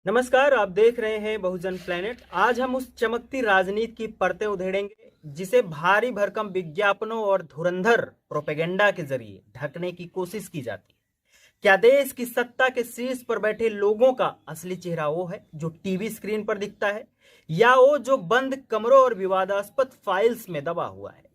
नमस्कार, आप देख रहे हैं बहुजन प्लेनेट। आज हम उस चमकती राजनीति की परतें उधेड़ेंगे जिसे भारी भरकम विज्ञापनों और धुरंधर प्रोपेगेंडा के जरिए ढकने की कोशिश की जाती है। क्या देश की सत्ता के शीर्ष पर बैठे लोगों का असली चेहरा वो है जो टीवी स्क्रीन पर दिखता है, या वो जो बंद कमरों और विवादास्पद फाइल्स में दबा हुआ है?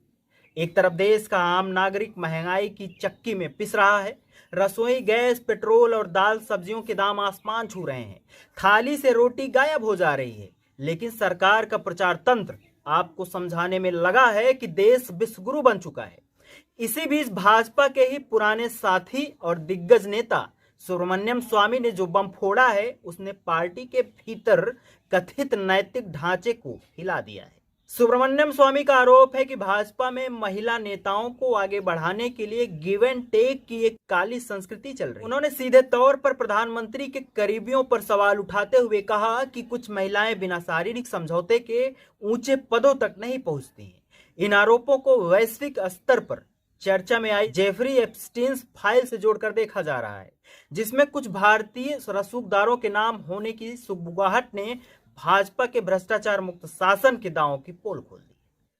एक तरफ देश का आम नागरिक महंगाई की चक्की में पिस रहा है। रसोई गैस, पेट्रोल और दाल सब्जियों के दाम आसमान छू रहे हैं। थाली से रोटी गायब हो जा रही है। लेकिन सरकार का प्रचार तंत्र आपको समझाने में लगा है कि देश विश्वगुरु बन चुका है। इसी बीच भाजपा के ही पुराने साथी और दिग्गज नेता सुब्रमण्यम स्वामी ने जो बम फोड़ा है, उसने पार्टी के भीतर कथित नैतिक ढांचे को हिला दिया है। सुब्रमण्यम स्वामी का आरोप है कि भाजपा में महिला नेताओं को आगे बढ़ाने के लिए गिव एंड टेक की एक काली संस्कृति चल रही है। उन्होंने सीधे तौर पर प्रधानमंत्री के करीबियों पर सवाल उठाते हुए कहा कि कुछ महिलाएं बिना शारीरिक समझौते के ऊंचे पदों तक नहीं पहुंचती हैं। इन आरोपों को वैश्विक स्तर पर चर्चा में आई जेफरी एप्स्टीन फाइल से जोड़कर देखा जा रहा है, जिसमें कुछ भारतीय रसूखदारों के नाम होने की सुगबुगाहट ने भाजपा के भ्रष्टाचार मुक्त शासन के दावों की पोल खोल दी।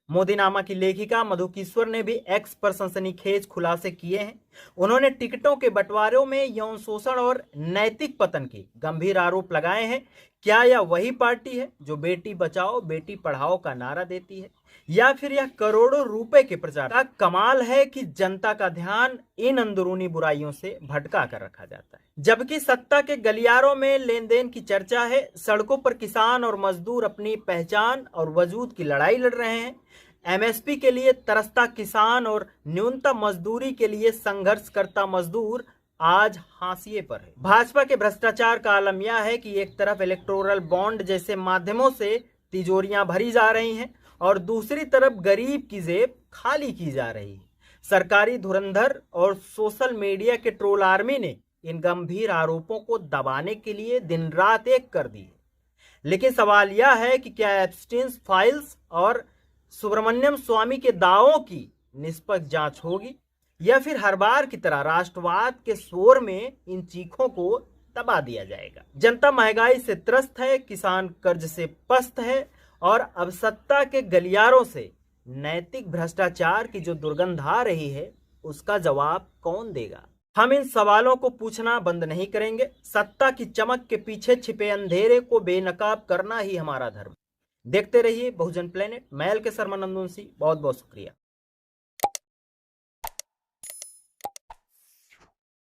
मोदीनामा की लेखिका मधु किश्वर ने भी एक्स पर सनसनीखेज खुलासे किए हैं। उन्होंने टिकटों के बंटवारों में यौन शोषण और नैतिक पतन के गंभीर आरोप लगाए हैं। क्या यह वही पार्टी है जो बेटी बचाओ बेटी पढ़ाओ का नारा देती है, या फिर यह करोड़ों रुपए के प्रचार का कमाल है कि जनता का ध्यान इन अंदरूनी बुराइयों से भटका कर रखा जाता है? जबकि सत्ता के गलियारों में लेन देन की चर्चा है, सड़कों पर किसान और मजदूर अपनी पहचान और वजूद की लड़ाई लड़ रहे हैं। एमएसपी के लिए तरसता किसान और न्यूनतम मजदूरी के लिए संघर्ष करता मजदूर आज हाशिए पर है। भाजपा के भ्रष्टाचार का आलम यह है कि एक तरफ इलेक्टोरल बॉन्ड जैसे माध्यमों से तिजोरियां भरी जा रही हैं और दूसरी तरफ गरीब की जेब खाली की जा रही है। सरकारी धुरंधर और सोशल मीडिया के ट्रोल आर्मी ने इन गंभीर आरोपों को दबाने के लिए दिन रात एक कर दी है। लेकिन सवाल यह है कि क्या एप्स्टीन फाइल्स और सुब्रमण्यम स्वामी के दावों की निष्पक्ष जांच होगी, या फिर हर बार की तरह राष्ट्रवाद के शोर में इन चीखों को दबा दिया जाएगा? जनता महंगाई से त्रस्त है, किसान कर्ज से पस्त है और अब सत्ता के गलियारों से नैतिक भ्रष्टाचार की जो दुर्गंध आ रही है, उसका जवाब कौन देगा? हम इन सवालों को पूछना बंद नहीं करेंगे। सत्ता की चमक के पीछे छिपे अंधेरे को बेनकाब करना ही हमारा धर्म। देखते रहिए बहुजन प्लेनेट। मैं एल के शर्मा नंदुनसी, बहुत बहुत शुक्रिया।